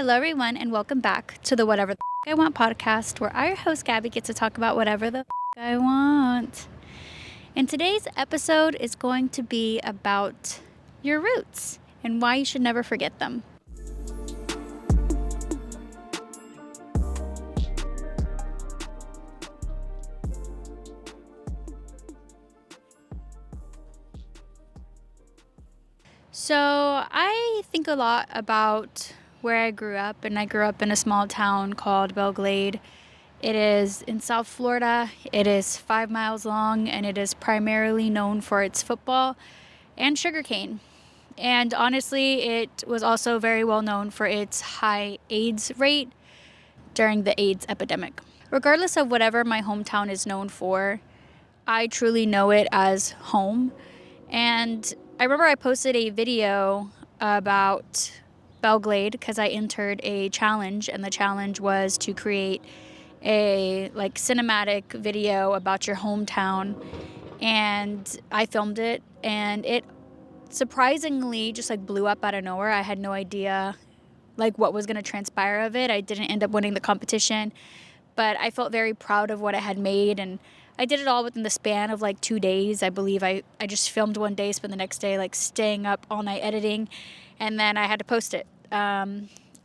Hello, everyone, and welcome back to the Whatever the I Want podcast, where our host Gaby gets to talk about whatever the I want. And today's episode is going to be about your roots and why you should never forget them. So I think a lot about where I grew up, and I grew up in a small town called Belle Glade. It is in South Florida. It is 5 miles long, and it is primarily known for its football and sugarcane. And honestly, it was also very well known for its high AIDS rate during the AIDS epidemic. Regardless of whatever my hometown is known for, I truly know it as home. And I remember I posted a video about Belle Glade because I entered a challenge, and the challenge was to create a cinematic video about your hometown, and I filmed it, and it surprisingly just blew up out of nowhere. I had no idea what was going to transpire of it. I didn't end up winning the competition, but I felt very proud of what I had made, and I did it all within the span of 2 days. I believe I just filmed one day, spent the next day staying up all night editing, and then I had to post it.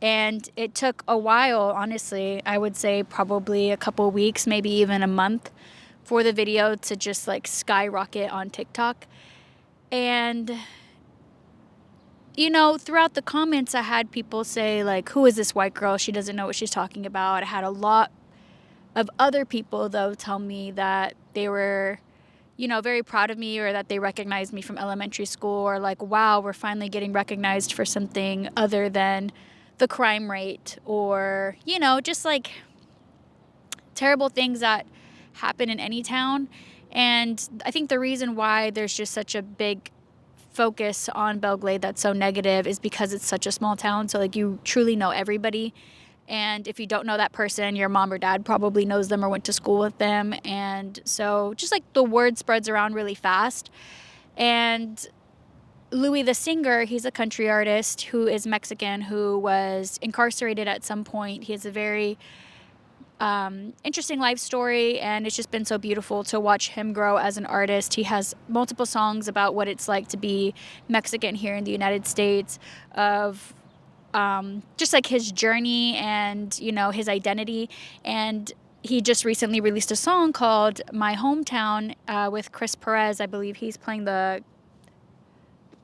And it took a while, honestly. I would say probably a couple weeks, maybe even a month, for the video to just skyrocket on TikTok. And throughout the comments, I had people say who is this white girl? She doesn't know what she's talking about. I had a lot of other people, though, tell me that they were, very proud of me, or that they recognized me from elementary school, or wow, we're finally getting recognized for something other than the crime rate, or, just terrible things that happen in any town. And I think the reason why there's just such a big focus on Belle Glade that's so negative is because it's such a small town. So you truly know everybody. And if you don't know that person, your mom or dad probably knows them or went to school with them. And so just the word spreads around really fast. And Louis the singer, he's a country artist who is Mexican, who was incarcerated at some point. He has a very interesting life story, and it's just been so beautiful to watch him grow as an artist. He has multiple songs about what it's like to be Mexican here in the United States, of just his journey and, his identity. And he just recently released a song called My Hometown with Chris Perez. I believe he's playing the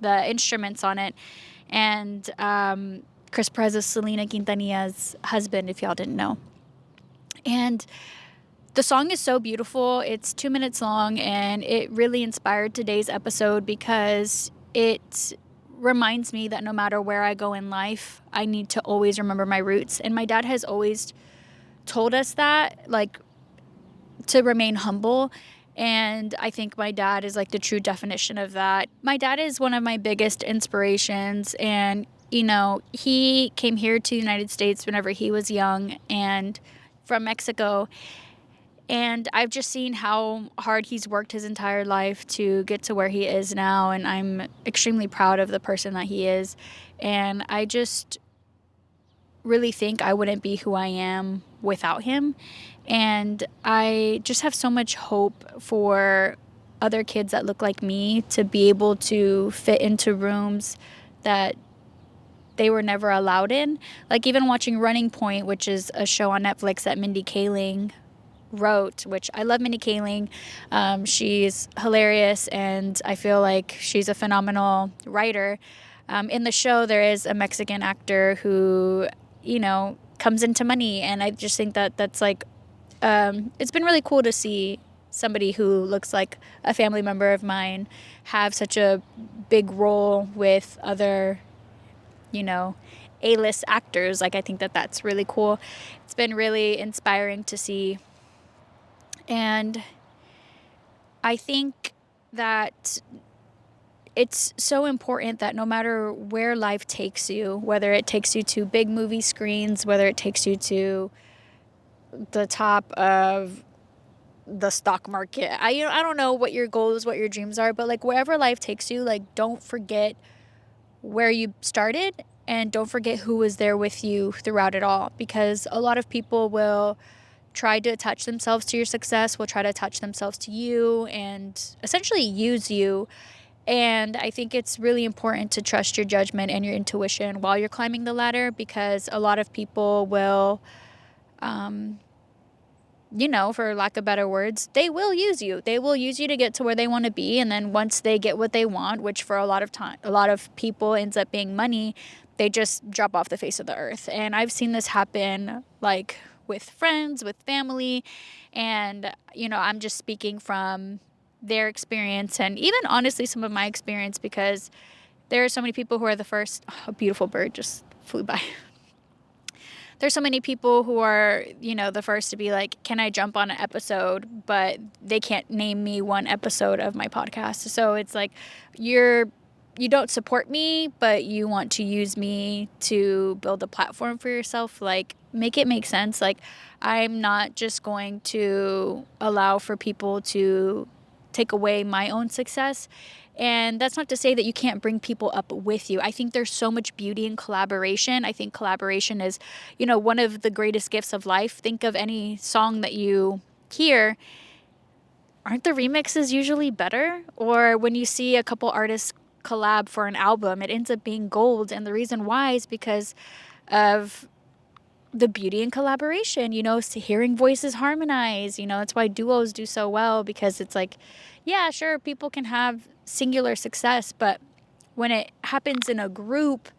instruments on it. And Chris Perez is Selena Quintanilla's husband, if y'all didn't know. And the song is so beautiful. It's 2 minutes long, and it really inspired today's episode because it reminds me that no matter where I go in life, I need to always remember my roots. And my dad has always told us that, to remain humble. And I think my dad is the true definition of that. My dad is one of my biggest inspirations, and he came here to the United States whenever he was young and from Mexico. And I've just seen how hard he's worked his entire life to get to where he is now. And I'm extremely proud of the person that he is. And I just really think I wouldn't be who I am without him. And I just have so much hope for other kids that look like me to be able to fit into rooms that they were never allowed in. Even watching Running Point, which is a show on Netflix that Mindy Kaling wrote, which I love Mindy Kaling. She's hilarious, and I feel like she's a phenomenal writer. In the show, there is a Mexican actor who, comes into money, and I just think that that's it's been really cool to see somebody who looks like a family member of mine have such a big role with other A-list actors. I think that that's really cool. It's been really inspiring to see. And I think that it's so important that no matter where life takes you, whether it takes you to big movie screens, whether it takes you to the top of the stock market, I don't know what your goals, what your dreams are, but wherever life takes you, don't forget where you started And don't forget who was there with you throughout it all, because a lot of people will try to attach themselves to your success, will try to attach themselves to you and essentially use you. And I think it's really important to trust your judgment and your intuition while you're climbing the ladder, because a lot of people will, for lack of better words, they will use you. They will use you to get to where they want to be. And then once they get what they want, which for a lot of people ends up being money, they just drop off the face of the earth. And I've seen this happen like with friends, with family. And, I'm just speaking from their experience and even honestly some of my experience, because there are so many people who are the first. Oh, a beautiful bird just flew by. There's so many people who are, the first to be like, can I jump on an episode? But they can't name me one episode of my podcast. So it's like, you don't support me, but you want to use me to build a platform for yourself. Like, make it make sense. Like, I'm not just going to allow for people to take away my own success. And that's not to say that you can't bring people up with you. I think there's so much beauty in collaboration. I think collaboration is, one of the greatest gifts of life. Think of any song that you hear. Aren't the remixes usually better? Or when you see a couple artists collab for an album, it ends up being gold. And the reason why is because of the beauty in collaboration, hearing voices harmonize. That's why duos do so well, because it's like, yeah, sure, people can have singular success, but when it happens in a group,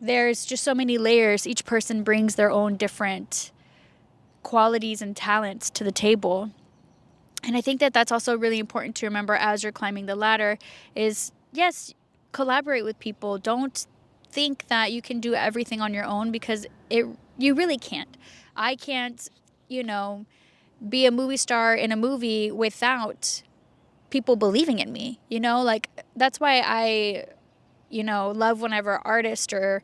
there's just so many layers. Each person brings their own different qualities and talents to the table. And I think that that's also really important to remember as you're climbing the ladder is, yes, collaborate with people. Don't think that you can do everything on your own, because you really can't. I can't, be a movie star in a movie without people believing in me, like that's why I, love whenever artists or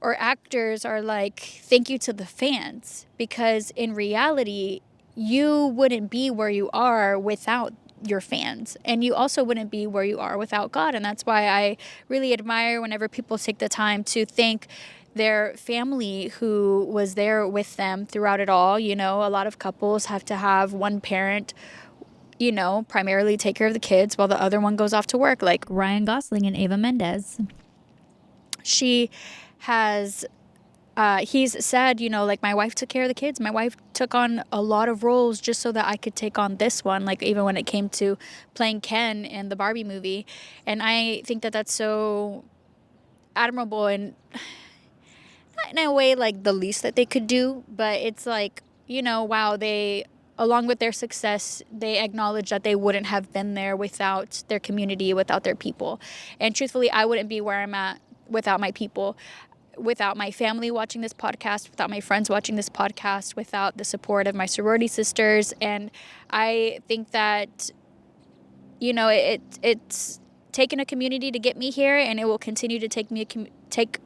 actors are like, thank you to the fans, because in reality, you wouldn't be where you are without your fans, and you also wouldn't be where you are without God. And that's why I really admire whenever people take the time to thank their family who was there with them throughout it all. A lot of couples have to have one parent, primarily take care of the kids while the other one goes off to work, like Ryan Gosling and Eva Mendes. She has, he's said, like, my wife took care of the kids. My wife took on a lot of roles just so that I could take on this one, like even when it came to playing Ken in the Barbie movie. And I think that that's so admirable, and not in a way like the least that they could do, but it's like, wow, they, along with their success, they acknowledge that they wouldn't have been there without their community, without their people. And truthfully, I wouldn't be where I'm at without my people, without my family watching this podcast, without my friends watching this podcast, without the support of my sorority sisters. And I think that, it's taken a community to get me here, and it will continue to take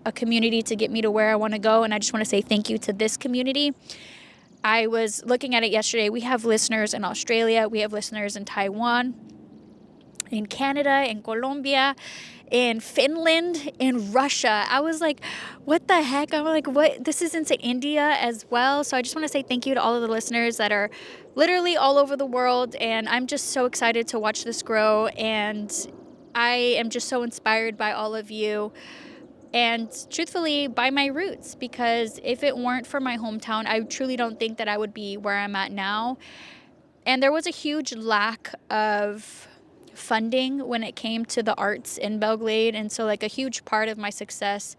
a community to get me to where I want to go. And I just want to say thank you to this community. I was looking at it yesterday. We have listeners in Australia. We have listeners in Taiwan, in Canada, in Colombia, in Finland, in Russia. I was like, what the heck? I'm like, what? This is insane. India as well. So I just want to say thank you to all of the listeners that are literally all over the world. And I'm just so excited to watch this grow. And I am just so inspired by all of you. And truthfully, by my roots, because if it weren't for my hometown, I truly don't think that I would be where I'm at now. And there was a huge lack of funding when it came to the arts in Belle Glade. And so, like, a huge part of my success,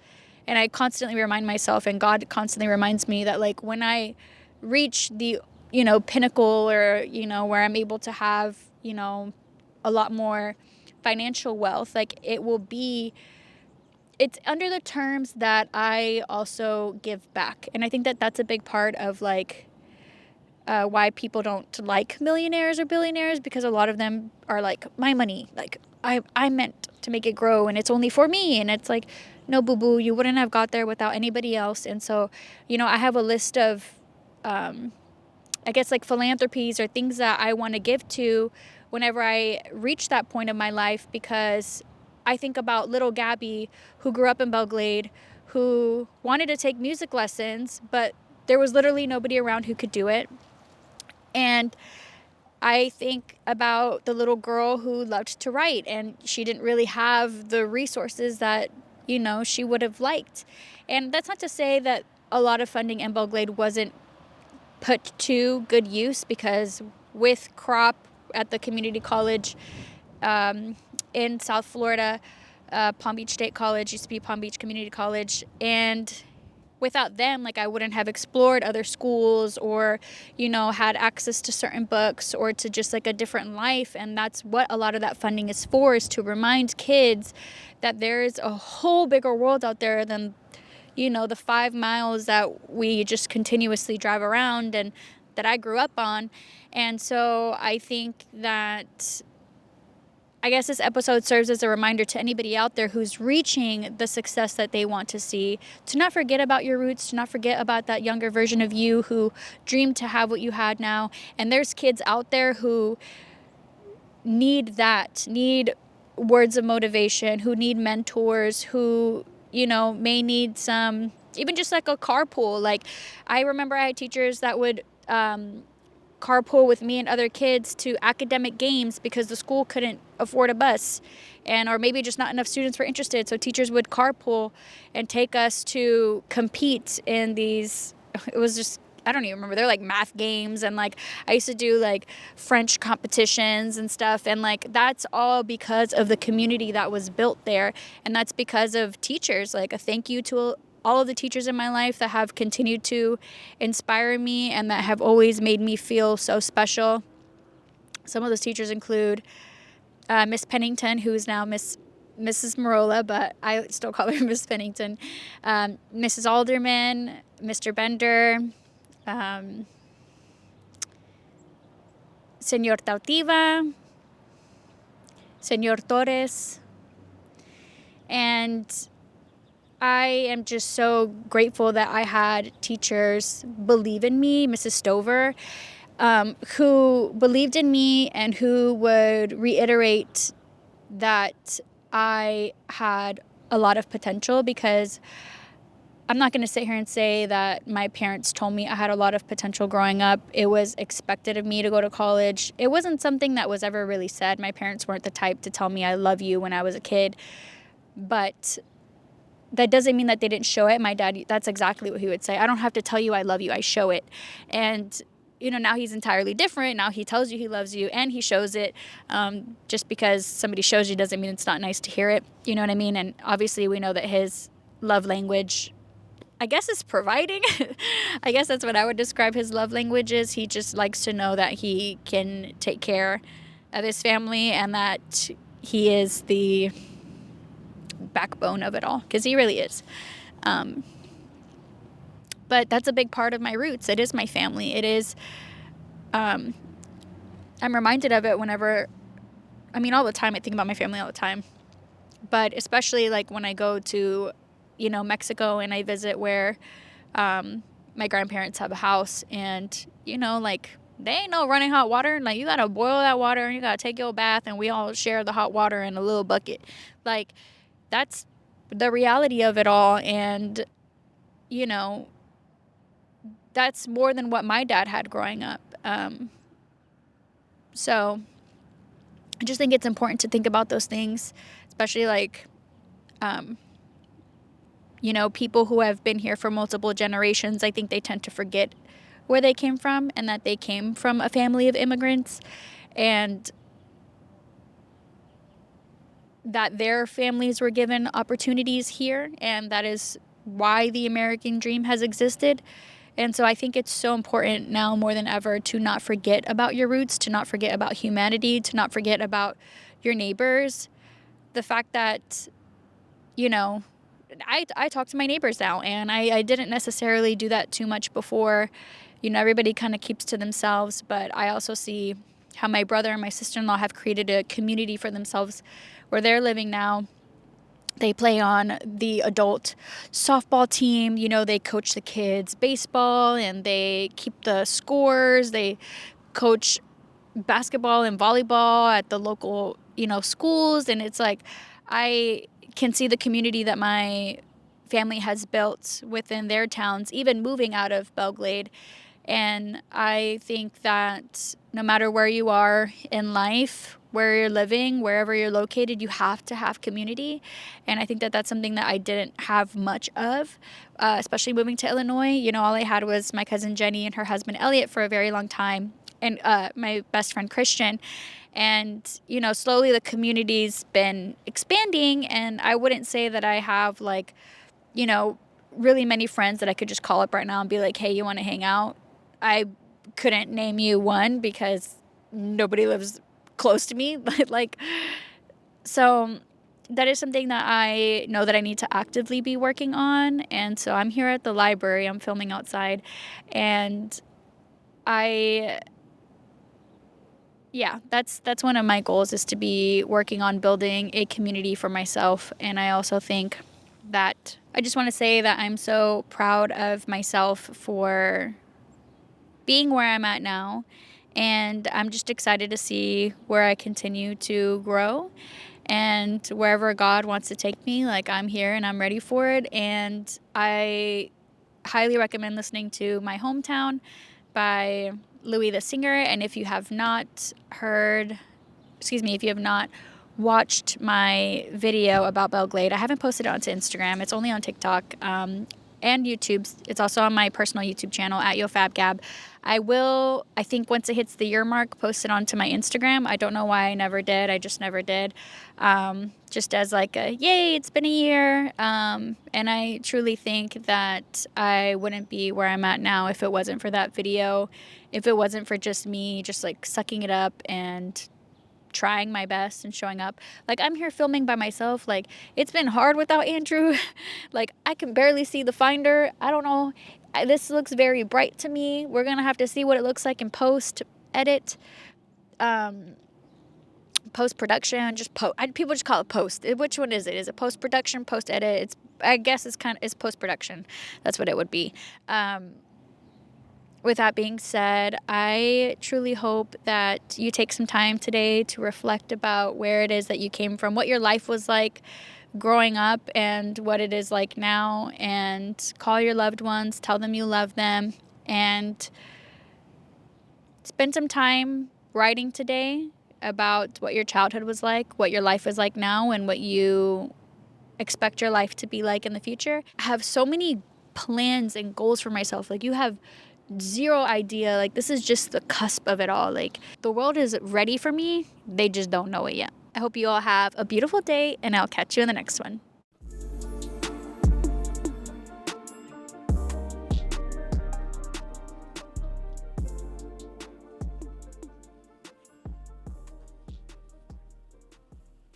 and I constantly remind myself, and God constantly reminds me that, like, when I reach the, pinnacle, or, where I'm able to have, a lot more financial wealth, like, it's under the terms that I also give back. And I think that that's a big part of, like, why people don't like millionaires or billionaires, because a lot of them are like, my money, like, I meant to make it grow, and it's only for me. And it's like, no, boo-boo, you wouldn't have got there without anybody else. And so, I have a list of, I guess, like, philanthropies or things that I want to give to whenever I reach that point of my life, because I think about little Gaby, who grew up in Belle Glade, who wanted to take music lessons, but there was literally nobody around who could do it. And I think about the little girl who loved to write, and she didn't really have the resources that, she would have liked. And that's not to say that a lot of funding in Belle Glade wasn't put to good use, because with crop at the community college in South Florida, Palm Beach State College used to be Palm Beach Community College, and without them, I wouldn't have explored other schools or, had access to certain books or to just a different life. And that's what a lot of that funding is for, is to remind kids that there is a whole bigger world out there than, the 5 miles that we just continuously drive around and that I grew up on. And so I think that, I guess this episode serves as a reminder to anybody out there who's reaching the success that they want to see, to not forget about your roots, to not forget about that younger version of you who dreamed to have what you had now. And there's kids out there who need words of motivation, who need mentors, who, may need some, even just a carpool. I remember I had teachers that would carpool with me and other kids to academic games because the school couldn't afford a bus, or maybe just not enough students were interested. So teachers would carpool and take us to compete in these, it was just, I don't even remember, they're math games, and I used to do French competitions and stuff, and that's all because of the community that was built there. And that's because of teachers. A thank you to all of the teachers in my life that have continued to inspire me and that have always made me feel so special. Some of those teachers include Miss Pennington, who is now Mrs. Marola, but I still call her Miss Pennington. Mrs. Alderman, Mr. Bender, Senor Tautiva, Senor Torres, and I am just so grateful that I had teachers believe in me. Mrs. Stover, who believed in me and who would reiterate that I had a lot of potential, because I'm not going to sit here and say that my parents told me I had a lot of potential growing up. It was expected of me to go to college. It wasn't something that was ever really said. My parents weren't the type to tell me I love you when I was a kid, but that doesn't mean that they didn't show it. My dad, that's exactly what he would say. I don't have to tell you I love you, I show it. And, now he's entirely different. Now he tells you he loves you and he shows it. Just because somebody shows you doesn't mean it's not nice to hear it. You know what I mean? And obviously we know that his love language, I guess, is providing. I guess that's what I would describe his love language is. He just likes to know that he can take care of his family and that he is the backbone of it all, because he really is. But that's a big part of my roots. It is my family. It is, I'm reminded of it whenever, all the time. I think about my family all the time, but especially when I go to, Mexico, and I visit where, my grandparents have a house, and, they ain't no running hot water. You gotta boil that water and you gotta take your bath, and we all share the hot water in a little bucket. That's the reality of it all. And, that's more than what my dad had growing up. So I just think it's important to think about those things, especially people who have been here for multiple generations. I think they tend to forget where they came from and that they came from a family of immigrants, and that their families were given opportunities here, and that is why the American dream has existed. And so I think it's so important now more than ever to not forget about your roots, to not forget about humanity, to not forget about your neighbors. The fact that, I talk to my neighbors now, and I didn't necessarily do that too much before. Everybody kind of keeps to themselves, but I also see how my brother and my sister-in-law have created a community for themselves where they're living now. They play on the adult softball team. They coach the kids baseball, and they keep the scores. They coach basketball and volleyball at the local, schools. And it's I can see the community that my family has built within their towns, even moving out of Belle Glade. And I think that no matter where you are in life, where you're living, wherever you're located, you have to have community. And I think that that's something that I didn't have much of, especially moving to Illinois. You know, all I had was my cousin Jenny and her husband Elliot for a very long time, and my best friend Christian. And, you know, slowly the community's been expanding. And I wouldn't say that I have, like, you know, really many friends that I could just call up right now and be like, hey, you want to hang out? I couldn't name you one because nobody lives close to me. But like, so that is something that I know that I need to actively be working on. And so I'm here at the library, I'm filming outside, and I yeah, that's one of my goals, is to be working on building a community for myself. And I also think that I just want to say that I'm so proud of myself for being where I'm at now. And I'm just excited to see where I continue to grow, and wherever God wants to take me, like, I'm here and I'm ready for it. And I highly recommend listening to My Hometown by Louis the Singer. And if you have not if you have not watched my video about Belle Glade, I haven't posted it onto Instagram. It's only on TikTok and YouTube. It's also on my personal YouTube channel at YoFabGab. I will, I think once it hits the year mark, post it onto my Instagram. I don't know why I never did. I just never did. Just as like a, yay, it's been a year. And I truly think that I wouldn't be where I'm at now if it wasn't for that video, if it wasn't for just me just like sucking it up and trying my best and showing up. Like, I'm here filming by myself. Like, it's been hard without Andrew. Like, I can barely see the finder. I don't know. This looks very bright to me. We're gonna have to see what it looks like in post edit, post production. People just call it post. Which one is it? Is it post production, post edit? I guess it's post production. That's what it would be. With that being said, I truly hope that you take some time today to reflect about where it is that you came from, what your life was like growing up and what it is like now, and call your loved ones, tell them you love them, and spend some time writing today about what your childhood was like, what your life is like now, and what you expect your life to be like in the future. I have so many plans and goals for myself. Like, you have zero idea. Like, this is just the cusp of it all. Like, the world is ready for me. They just don't know it yet. I hope you all have a beautiful day, and I'll catch you in the next one.